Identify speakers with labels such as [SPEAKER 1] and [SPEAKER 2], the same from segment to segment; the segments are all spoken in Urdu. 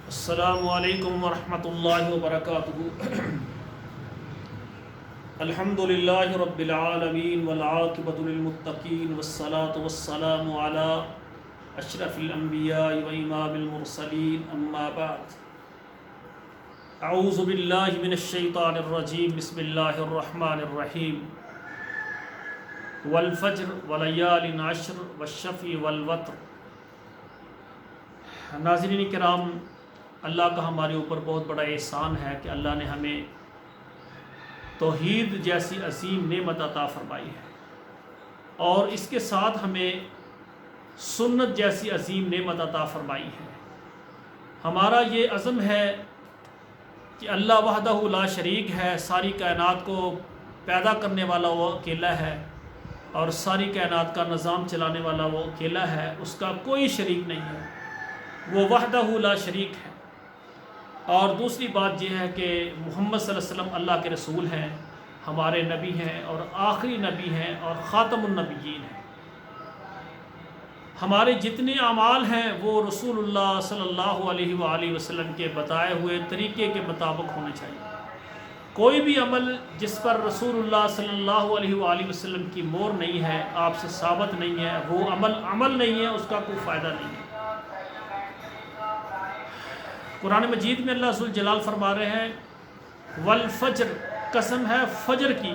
[SPEAKER 1] السلام علیکم ورحمۃ اللہ وبرکاتہ۔ الحمد للہ رب العالمین والعاقبۃ للمتقین والصلاة والسلام علی اشرف الانبیاء وامام المرسلین، اما بعد۔ اعوذ باللہ من الشیطان الرجیم، بسم اللہ الرحمن الرحیم۔ والفجر ولیال عشر والشفع والوتر۔ ناظرین کرام، اللہ کا ہمارے اوپر بہت بڑا احسان ہے کہ اللہ نے ہمیں توحید جیسی عظیم نعمت عطا فرمائی ہے، اور اس کے ساتھ ہمیں سنت جیسی عظیم نعمت عطا فرمائی ہے۔ ہمارا یہ عزم ہے کہ اللہ وحدہ لا شریک ہے، ساری کائنات کو پیدا کرنے والا وہ اکیلا ہے، اور ساری کائنات کا نظام چلانے والا وہ اکیلا ہے، اس کا کوئی شریک نہیں ہے، وہ وحدہ لا شریک ہے۔ اور دوسری بات یہ ہے کہ محمد صلی اللہ علیہ وسلم اللہ کے رسول ہیں، ہمارے نبی ہیں، اور آخری نبی ہیں، اور خاتم النبیین ہیں۔ ہمارے جتنے اعمال ہیں وہ رسول اللہ صلی اللہ علیہ وآلہ وسلم کے بتائے ہوئے طریقے کے مطابق ہونے چاہیے۔ کوئی بھی عمل جس پر رسول اللہ صلی اللہ علیہ وآلہ وسلم کی مہر نہیں ہے، آپ سے ثابت نہیں ہے، وہ عمل نہیں ہے، اس کا کوئی فائدہ نہیں ہے۔ قرآن مجید میں اللہ ذوالجلال فرما رہے ہیں والفجر، قسم ہے فجر کی،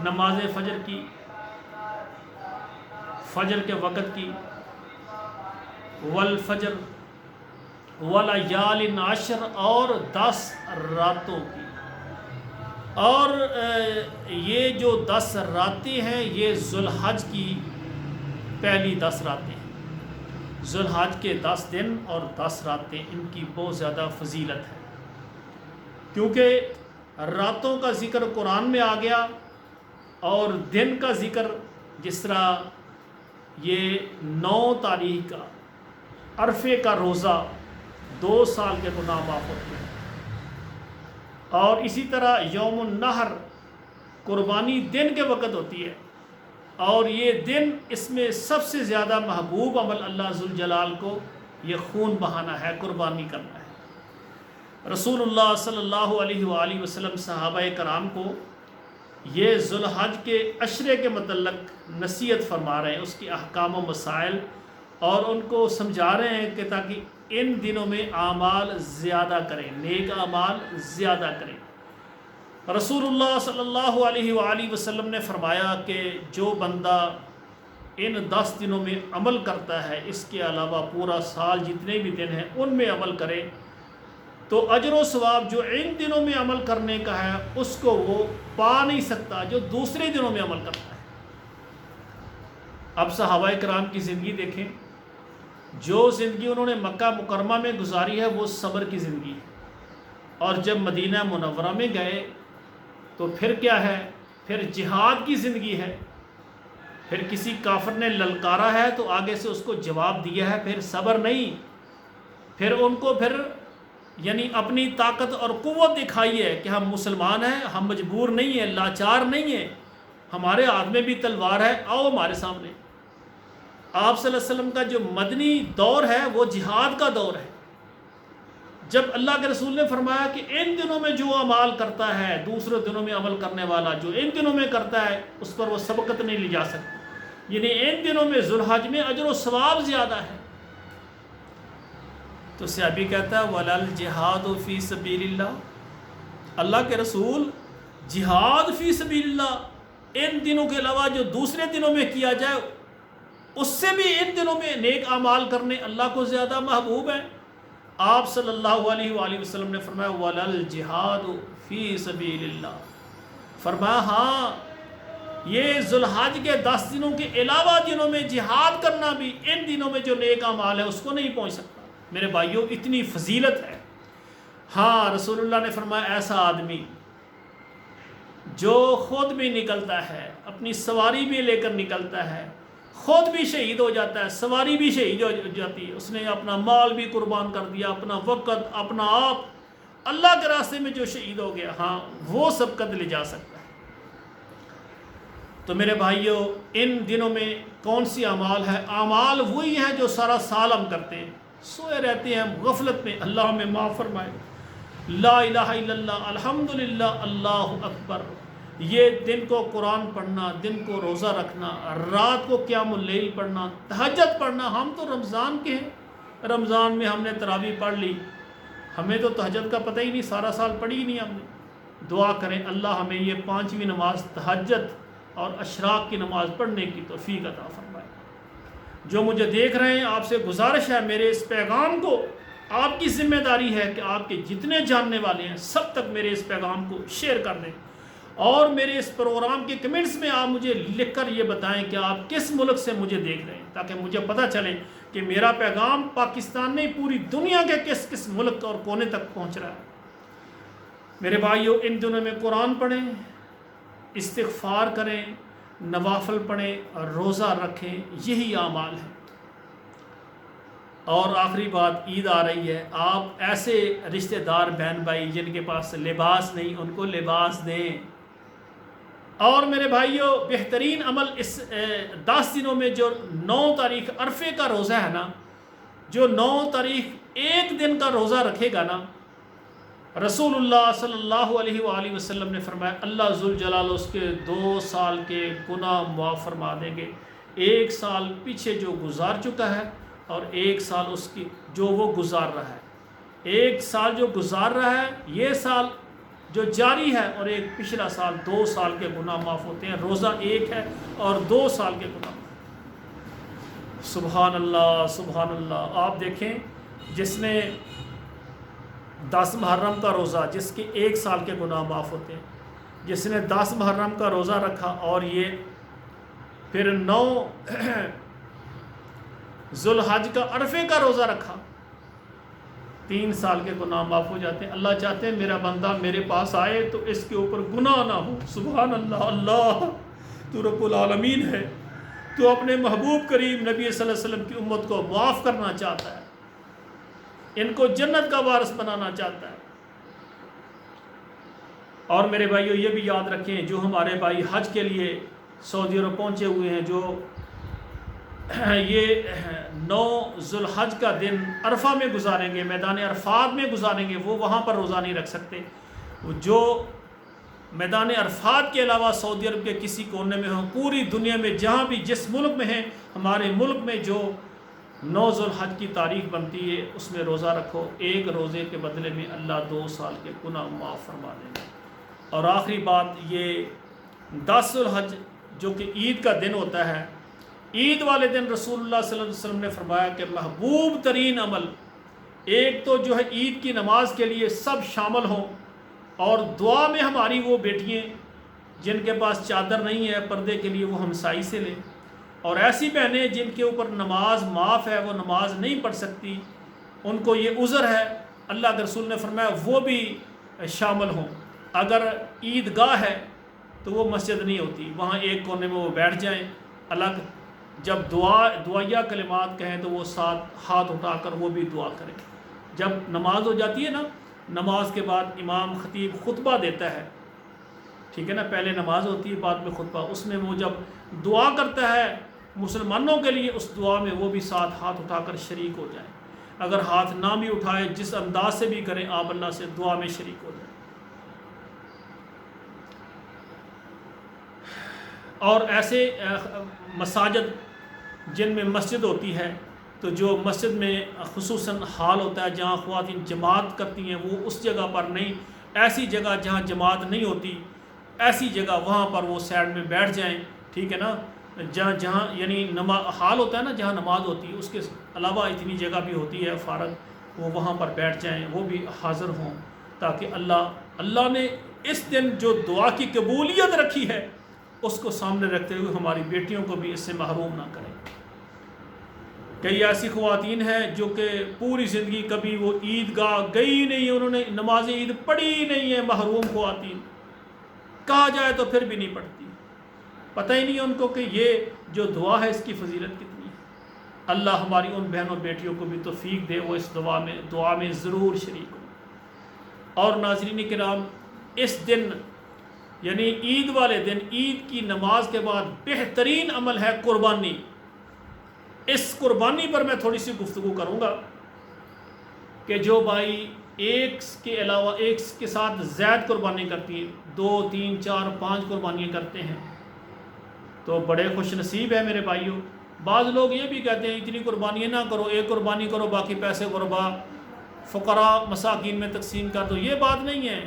[SPEAKER 1] نماز فجر کی، فجر کے وقت کی، والفجر ولیال عشر، اور 10 راتوں کی۔ اور یہ جو 10 راتیں ہیں یہ ذوالحج کی پہلی 10 راتیں ہیں۔ ذوالحج کے 10 دن اور 10 راتیں، ان کی بہت زیادہ فضیلت ہے، کیونکہ راتوں کا ذکر قرآن میں آ گیا، اور دن کا ذکر جس طرح یہ 9 تاریخ کا عرفے کا روزہ 2 سال کے گناہ معاف ہوتے ہیں، اور اسی طرح یوم النحر قربانی دن کے وقت ہوتی ہے، اور یہ دن اس میں سب سے زیادہ محبوب عمل اللہ ذوالجلال کو یہ خون بہانا ہے، قربانی کرنا ہے۔ رسول اللہ صلی اللہ علیہ وآلہ وسلم صحابہ کرام کو یہ ذوالحج کے عشرے کے متعلق نصیحت فرما رہے ہیں، اس کے احکام و مسائل، اور ان کو سمجھا رہے ہیں کہ تاکہ ان دنوں میں اعمال زیادہ کریں، نیک اعمال زیادہ کریں۔ رسول اللہ صلی اللہ علیہ وآلہ وسلم نے فرمایا کہ جو بندہ ان 10 دنوں میں عمل کرتا ہے، اس کے علاوہ پورا سال جتنے بھی دن ہیں ان میں عمل کرے، تو اجر و ثواب جو ان دنوں میں عمل کرنے کا ہے اس کو وہ پا نہیں سکتا جو دوسرے دنوں میں عمل کرتا ہے۔ اب صحابہ کرام کی زندگی دیکھیں، جو زندگی انہوں نے مکہ مکرمہ میں گزاری ہے وہ صبر کی زندگی ہے، اور جب مدینہ منورہ میں گئے تو پھر کیا ہے، پھر جہاد کی زندگی ہے، پھر کسی کافر نے للکارا ہے تو آگے سے اس کو جواب دیا ہے، پھر صبر نہیں، پھر ان کو یعنی اپنی طاقت اور قوت دکھائی ہے کہ ہم مسلمان ہیں، ہم مجبور نہیں ہیں، لاچار نہیں ہیں، ہمارے ہاتھ میں بھی تلوار ہے، آؤ ہمارے سامنے۔ آپ صلی اللہ علیہ وسلم کا جو مدنی دور ہے وہ جہاد کا دور ہے۔ جب اللہ کے رسول نے فرمایا کہ ان دنوں میں جو عمل کرتا ہے، دوسرے دنوں میں عمل کرنے والا جو ان دنوں میں کرتا ہے اس پر وہ سبقت نہیں لی جا سکتی، یعنی ان دنوں میں ذوالحج میں اجر و ثواب زیادہ ہے۔ تو صحابی کہتا ہے وَلَا الْجِهَادُ فِي سَبِيلِ اللَّهِ، اللہ کے رسول جہاد فی سبیل اللہ ان دنوں کے علاوہ جو دوسرے دنوں میں کیا جائے اس سے بھی ان دنوں میں نیک اعمال کرنے اللہ کو زیادہ محبوب ہے۔ آپ صلی اللہ علیہ وآلہ وسلم نے فرمایا وَلَا الْجِهَادُ فِي سَبِيلِ اللَّهِ، فرمایا ہاں یہ ذوالحج کے 10 دنوں کے علاوہ دنوں میں جہاد کرنا بھی ان دنوں میں جو نیک اعمال ہے اس کو نہیں پہنچ سکتا۔ میرے بھائیوں، اتنی فضیلت ہے۔ ہاں رسول اللہ نے فرمایا ایسا آدمی جو خود بھی نکلتا ہے، اپنی سواری بھی لے کر نکلتا ہے، خود بھی شہید ہو جاتا ہے، سواری بھی شہید ہو جاتی ہے، اس نے اپنا مال بھی قربان کر دیا، اپنا وقت، اپنا آپ، اللہ کے راستے میں جو شہید ہو گیا، ہاں وہ سبقت لے جا سکتا ہے۔ تو میرے بھائیوں، ان دنوں میں کون سی اعمال ہے؟ اعمال وہی ہیں جو سارا سال ہم کرتے ہیں، سوئے رہتے ہیں غفلت میں، اللہ ہمیں معاف فرمائے۔ لا الہ الا اللہ، الحمدللہ، اللہ اکبر، یہ دن کو قرآن پڑھنا، دن کو روزہ رکھنا، رات کو قیام اللیل پڑھنا، تہجد پڑھنا۔ ہم تو رمضان کے ہیں، رمضان میں ہم نے تراویح پڑھ لی، ہمیں تو تہجد کا پتہ ہی نہیں، سارا سال پڑھی ہی نہیں ہم نے۔ دعا کریں اللہ ہمیں یہ 5ویں نماز تہجد اور اشراق کی نماز پڑھنے کی توفیق عطا فرمائے۔ جو مجھے دیکھ رہے ہیں، آپ سے گزارش ہے، میرے اس پیغام کو، آپ کی ذمہ داری ہے کہ آپ کے جتنے جاننے والے ہیں سب تک میرے اس پیغام کو شیئر کر دیں، اور میرے اس پروگرام کے کمنٹس میں آپ مجھے لکھ کر یہ بتائیں کہ آپ کس ملک سے مجھے دیکھ رہے ہیں، تاکہ مجھے پتہ چلے کہ میرا پیغام پاکستان نہیں پوری دنیا کے کس کس ملک اور کونے تک پہنچ رہا ہے۔ میرے بھائیوں، ان دنوں میں قرآن پڑھیں، استغفار کریں، نوافل پڑھیں اور روزہ رکھیں، یہی اعمال ہیں۔ اور آخری بات، عید آ رہی ہے، آپ ایسے رشتہ دار بہن بھائی جن کے پاس لباس نہیں، ان کو لباس دیں۔ اور میرے بھائیوں، بہترین عمل اس 10 دنوں میں جو 9 تاریخ عرفے کا روزہ ہے نا، جو 9 تاریخ ایک دن کا روزہ رکھے گا نا، رسول اللہ صلی اللہ علیہ وآلہ وسلم نے فرمایا اللہ ذوالجلال اس کے 2 سال کے گناہ معاف فرما دیں گے۔ 1 سال پیچھے جو گزار چکا ہے اور 1 سال اس کی جو وہ گزار رہا ہے، 1 سال جو گزار رہا ہے، یہ سال جو جاری ہے، اور ایک پچھلا سال، 2 سال کے گناہ معاف ہوتے ہیں۔ روزہ ایک ہے اور 2 سال کے گناہ۔ سبحان اللہ، سبحان اللہ۔ آپ دیکھیں، جس نے 10 محرم کا روزہ، جس کے 1 سال کے گناہ معاف ہوتے ہیں، جس نے 10 محرم کا روزہ رکھا اور یہ پھر 9 ذوالحج کا عرفے کا روزہ رکھا، 3 سال کے گناہ معاف ہو جاتے ہیں۔ اللہ چاہتے ہیں میرا بندہ میرے پاس آئے تو اس کے اوپر گناہ نہ ہو۔ سبحان اللہ۔ اللہ تو رب العالمین ہے، تو اپنے محبوب کریم نبی صلی اللہ علیہ وسلم کی امت کو معاف کرنا چاہتا ہے، ان کو جنت کا وارث بنانا چاہتا ہے۔ اور میرے بھائیوں، یہ بھی یاد رکھیں، جو ہمارے بھائی حج کے لیے سعودی عرب پہنچے ہوئے ہیں، جو یہ 9 ذوالحج کا دن عرفہ میں گزاریں گے، میدان عرفات میں گزاریں گے، وہ وہاں پر روزہ نہیں رکھ سکتے۔ جو میدان عرفات کے علاوہ سعودی عرب کے کسی کونے میں ہوں، پوری دنیا میں جہاں بھی جس ملک میں ہیں، ہمارے ملک میں جو 9 ذوالحج کی تاریخ بنتی ہے اس میں روزہ رکھو، 1 روزے کے بدلے میں اللہ 2 سال کے گناہ معاف فرما دیں گے۔ اور آخری بات، یہ 10 ذوالحج جو کہ عید کا دن ہوتا ہے، عید والے دن رسول اللہ صلی اللہ علیہ وسلم نے فرمایا کہ محبوب ترین عمل، ایک تو جو ہے عید کی نماز کے لیے سب شامل ہوں، اور دعا میں ہماری وہ بیٹیاں جن کے پاس چادر نہیں ہے پردے کے لیے، وہ ہمسائی سے لیں، اور ایسی بہنیں جن کے اوپر نماز معاف ہے، وہ نماز نہیں پڑھ سکتی، ان کو یہ عذر ہے، اللہ کے رسول نے فرمایا وہ بھی شامل ہوں۔ اگر عید گاہ ہے تو وہ مسجد نہیں ہوتی، وہاں ایک کونے میں وہ بیٹھ جائیں الگ، جب دعائیہ کلمات کہیں تو وہ ساتھ ہاتھ اٹھا کر وہ بھی دعا کریں۔ جب نماز ہو جاتی ہے نا، نماز کے بعد امام خطیب خطبہ دیتا ہے، ٹھیک ہے نا، پہلے نماز ہوتی ہے بعد میں خطبہ، اس میں وہ جب دعا کرتا ہے مسلمانوں کے لیے، اس دعا میں وہ بھی ساتھ ہاتھ اٹھا کر شریک ہو جائیں۔ اگر ہاتھ نہ بھی اٹھائے، جس انداز سے بھی کریں، آپ اللہ سے دعا میں شریک ہو جائیں۔ اور ایسے مساجد جن میں مسجد ہوتی ہے، تو جو مسجد میں خصوصاً حال ہوتا ہے جہاں خواتین جماعت کرتی ہیں، وہ اس جگہ پر نہیں، ایسی جگہ جہاں جماعت نہیں ہوتی، ایسی جگہ وہاں پر وہ سائڈ میں بیٹھ جائیں، ٹھیک ہے نا، جہاں یعنی حال ہوتا ہے نا جہاں نماز ہوتی ہے، اس کے علاوہ اتنی جگہ بھی ہوتی ہے فارغ، وہ وہاں پر بیٹھ جائیں، وہ بھی حاضر ہوں، تاکہ اللہ نے اس دن جو دعا کی قبولیت رکھی ہے اس کو سامنے رکھتے ہوئے ہماری بیٹیوں کو بھی اس سے محروم نہ کریں۔ کئی ایسی خواتین ہیں جو کہ پوری زندگی کبھی وہ عید گاہ گئی نہیں، انہوں نے نماز عید پڑھی نہیں ہے، محروم خواتین، کہا جائے تو پھر بھی نہیں پڑھتی، پتہ ہی نہیں ان کو کہ یہ جو دعا ہے اس کی فضیلت کتنی ہے۔ اللہ ہماری ان بہنوں بیٹیوں کو بھی توفیق دے، وہ اس دعا میں ضرور شریک ہو۔ اور ناظرین کرام، اس دن یعنی عید والے دن، عید کی نماز کے بعد بہترین عمل ہے قربانی۔ اس قربانی پر میں تھوڑی سی گفتگو کروں گا کہ جو بھائی ایک کے علاوہ ایک کے ساتھ زائد قربانی کرتی ہیں، 2 3 4 5 قربانیاں کرتے ہیں، تو بڑے خوش نصیب ہے میرے بھائیوں۔ بعض لوگ یہ بھی کہتے ہیں اتنی قربانیاں نہ کرو، ایک قربانی کرو باقی پیسے غربا فقراء مساکین میں تقسیم کر دو۔ یہ بات نہیں ہے،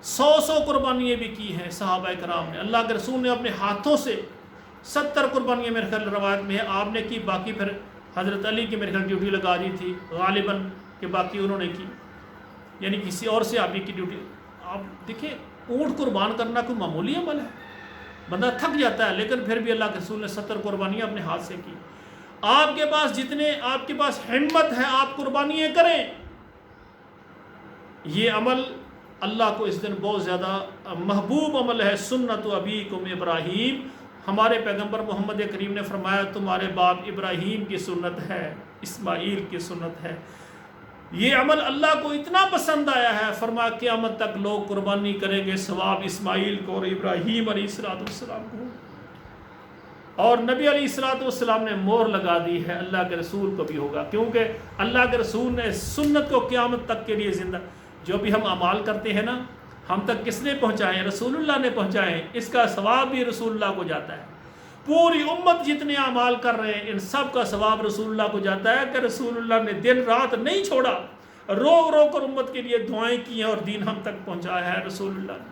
[SPEAKER 1] 100 قربانیاں بھی کی ہیں صحابہ کرام نے۔ اللہ کے رسول نے اپنے ہاتھوں سے 70 قربانیاں میرے خیال روایت میں ہے آپ نے کی، باقی پھر حضرت علی کی میرے خیال ڈیوٹی لگا دی تھی غالباً کہ باقی انہوں نے کی، یعنی کسی اور سے آپ کی ڈیوٹی۔ آپ دیکھیں اونٹ قربان کرنا کوئی معمولی عمل ہے، بندہ تھک جاتا ہے، لیکن پھر بھی اللہ کے رسول نے 70 قربانیاں اپنے ہاتھ سے کی۔ آپ کے پاس جتنے آپ کے پاس ہمت ہے آپ قربانیاں کریں۔ یہ عمل اللہ کو اس دن بہت زیادہ محبوب عمل ہے۔ سنت ابیکم ابراہیم، ہمارے پیغمبر محمد کریم نے فرمایا تمہارے باپ ابراہیم کی سنت ہے، اسماعیل کی سنت ہے۔ یہ عمل اللہ کو اتنا پسند آیا ہے، فرمایا قیامت تک لوگ قربانی کریں گے ثواب اسماعیل کو اور ابراہیم علیہ السلام کو، اور نبی علیہ السلام نے مہر لگا دی ہے اللہ کے رسول کو بھی ہوگا، کیونکہ اللہ کے رسول نے سنت کو قیامت تک کے لیے زندہ۔ جو بھی ہم اعمال کرتے ہیں نا، ہم تک کس نے پہنچائے؟ رسول اللہ نے پہنچائے، اس کا ثواب بھی رسول اللہ کو جاتا ہے۔ پوری امت جتنے اعمال کر رہے ہیں ان سب کا ثواب رسول اللہ کو جاتا ہے، کہ رسول اللہ نے دن رات نہیں چھوڑا، رو رو کر امت کے لیے دعائیں کی ہیں اور دین ہم تک پہنچایا ہے رسول اللہ نے۔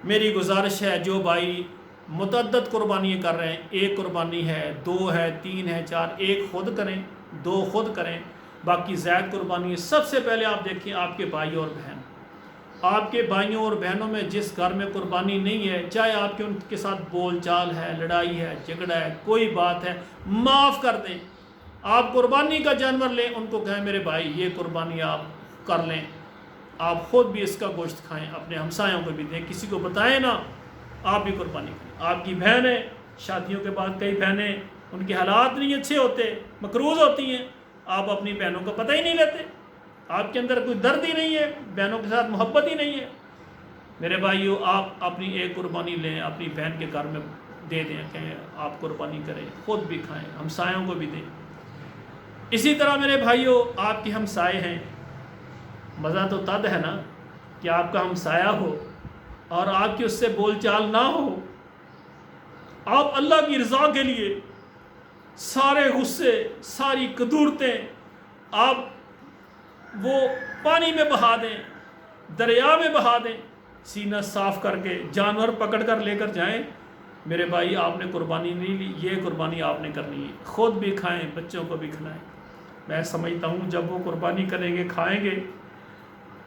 [SPEAKER 1] میری گزارش ہے جو بھائی متعدد قربانیاں کر رہے ہیں، ایک قربانی ہے، 2 ہے، 3 ہے، 4، ایک خود کریں، 2 خود کریں، باقی زائد قربانی۔ سب سے پہلے آپ دیکھیں آپ کے بھائی اور بہن، آپ کے بھائیوں اور بہنوں میں جس گھر میں قربانی نہیں ہے، چاہے آپ کے ان کے ساتھ بول چال ہے، لڑائی ہے، جھگڑا ہے، کوئی بات ہے، معاف کر دیں۔ آپ قربانی کا جانور لیں، ان کو کہیں میرے بھائی یہ قربانی آپ کر لیں، آپ خود بھی اس کا گوشت کھائیں، اپنے ہمسایوں کو بھی دیں، کسی کو بتائیں نا، آپ بھی قربانی کریں۔ آپ کی بہن ہے، شادیوں کے بعد کئی بہنیں ان کے حالات نہیں اچھے ہوتے، مقروض ہوتی ہیں، آپ اپنی بہنوں کو پتہ ہی نہیں لیتے، آپ کے اندر کوئی درد ہی نہیں ہے، بہنوں کے ساتھ محبت ہی نہیں ہے۔ میرے بھائیو، آپ اپنی ایک قربانی لیں، اپنی بہن کے گھر میں دے دیں، کہیں آپ قربانی کریں، خود بھی کھائیں، ہمسایوں کو بھی دیں۔ اسی طرح میرے بھائیو، آپ کے ہمسائے ہیں، مزہ تو تد ہے نا کہ آپ کا ہمسایہ ہو اور آپ کی اس سے بول چال نہ ہو، آپ اللہ کی رضا کے لیے سارے غصے، ساری کدورتیں آپ وہ پانی میں بہا دیں، دریا میں بہا دیں، سینہ صاف کر کے جانور پکڑ کر لے کر جائیں۔ میرے بھائی آپ نے قربانی نہیں لی، یہ قربانی آپ نے کرنی ہے، خود بھی کھائیں، بچوں کو بھی کھلائیں۔ میں سمجھتا ہوں جب وہ قربانی کریں گے، کھائیں گے،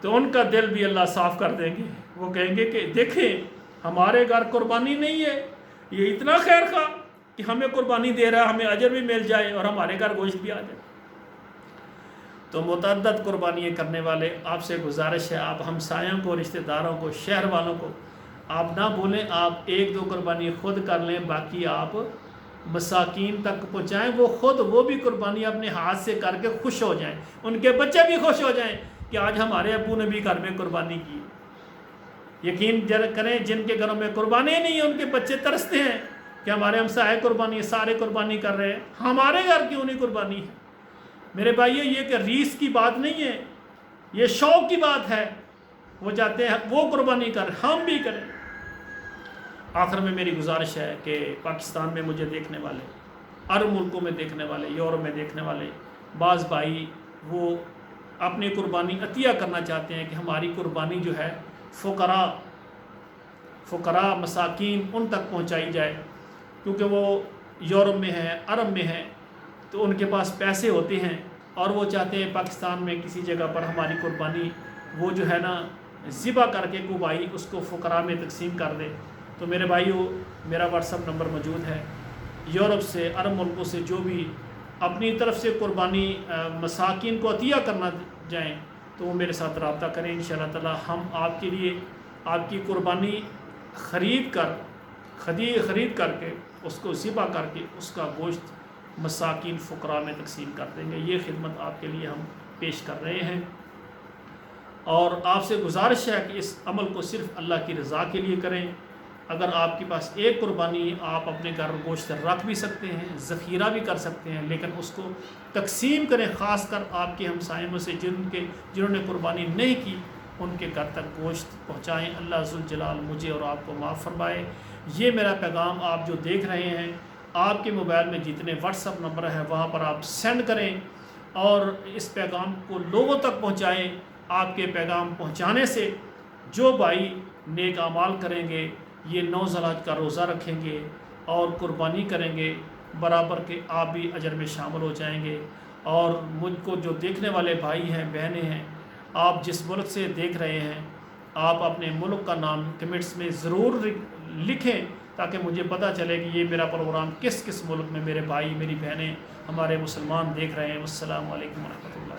[SPEAKER 1] تو ان کا دل بھی اللہ صاف کر دیں گے۔ وہ کہیں گے کہ دیکھیں ہمارے گھر قربانی نہیں ہے، یہ اتنا خیر خواہ کہ ہمیں قربانی دے رہا ہے، ہمیں اجر بھی مل جائے اور ہمارے گھر گوشت بھی آ جائے۔ تو متعدد قربانیاں کرنے والے آپ سے گزارش ہے، آپ ہمسایوں کو، رشتہ داروں کو، شہر والوں کو آپ نہ بولیں، آپ 1-2 قربانی خود کر لیں، باقی آپ مساکین تک پہنچائیں، وہ خود وہ بھی قربانی اپنے ہاتھ سے کر کے خوش ہو جائیں، ان کے بچے بھی خوش ہو جائیں کہ آج ہمارے ابو نے بھی گھر میں قربانی کی۔ یقین کریں جن کے گھروں میں قربانی نہیں ہے ان کے بچے ترستے ہیں کہ ہمارے ہمسائے قربانی، سارے قربانی کر رہے ہیں، ہمارے گھر کیوں نہیں قربانی ہے؟ میرے بھائیو، یہ کہ ریس کی بات نہیں ہے، یہ شوق کی بات ہے، وہ چاہتے ہیں وہ قربانی کر، ہم بھی کریں۔ آخر میں میری گزارش ہے کہ پاکستان میں مجھے دیکھنے والے، عرب ملکوں میں دیکھنے والے، یورپ میں دیکھنے والے بعض بھائی وہ اپنی قربانی عطیہ کرنا چاہتے ہیں کہ ہماری قربانی جو ہے فقراء مساکین ان تک پہنچائی جائے، کیونکہ وہ یورپ میں ہیں، عرب میں ہیں، تو ان کے پاس پیسے ہوتے ہیں اور وہ چاہتے ہیں پاکستان میں کسی جگہ پر ہماری قربانی وہ جو ہے نا ذبح کر کے کو بھائی اس کو فقراء میں تقسیم کر دے۔ تو میرے بھائیو، میرا واٹس ایپ نمبر موجود ہے، یورپ سے، عرب ملکوں سے جو بھی اپنی طرف سے قربانی مساکین کو عطیہ کرنا جائیں تو وہ میرے ساتھ رابطہ کریں، انشاءاللہ تعالی ہم آپ کے لیے آپ کی قربانی خرید کر کے اس کو ذبح کر کے اس کا گوشت مساکین فقراء میں تقسیم کر دیں گے۔ یہ خدمت آپ کے لیے ہم پیش کر رہے ہیں، اور آپ سے گزارش ہے کہ اس عمل کو صرف اللہ کی رضا کے لیے کریں، اگر آپ کے پاس ایک قربانی آپ اپنے گھر گوشت رکھ بھی سکتے ہیں، ذخیرہ بھی کر سکتے ہیں، لیکن اس کو تقسیم کریں، خاص کر آپ کے ہمسایوں میں سے جنہوں نے قربانی نہیں کی ان کے گھر تک گوشت پہنچائیں۔ اللہ ذوالجلال مجھے اور آپ کو معاف فرمائے۔ یہ میرا پیغام آپ جو دیکھ رہے ہیں، آپ کے موبائل میں جتنے واٹس ایپ نمبر ہے وہاں پر آپ سینڈ کریں اور اس پیغام کو لوگوں تک پہنچائیں۔ آپ کے پیغام پہنچانے سے جو بھائی نیک اعمال کریں گے، یہ 9 ذی الحج کا روزہ رکھیں گے اور قربانی کریں گے، برابر کے آپ بھی اجر میں شامل ہو جائیں گے۔ اور مجھ کو جو دیکھنے والے بھائی ہیں، بہنیں ہیں، آپ جس ملک سے دیکھ رہے ہیں، آپ اپنے ملک کا نام کمنٹس میں ضرور لکھیں تاکہ مجھے پتہ چلے کہ یہ میرا پروگرام کس کس ملک میں میرے بھائی میری بہنیں ہمارے مسلمان دیکھ رہے ہیں۔ السلام علیکم ورحمۃ اللہ۔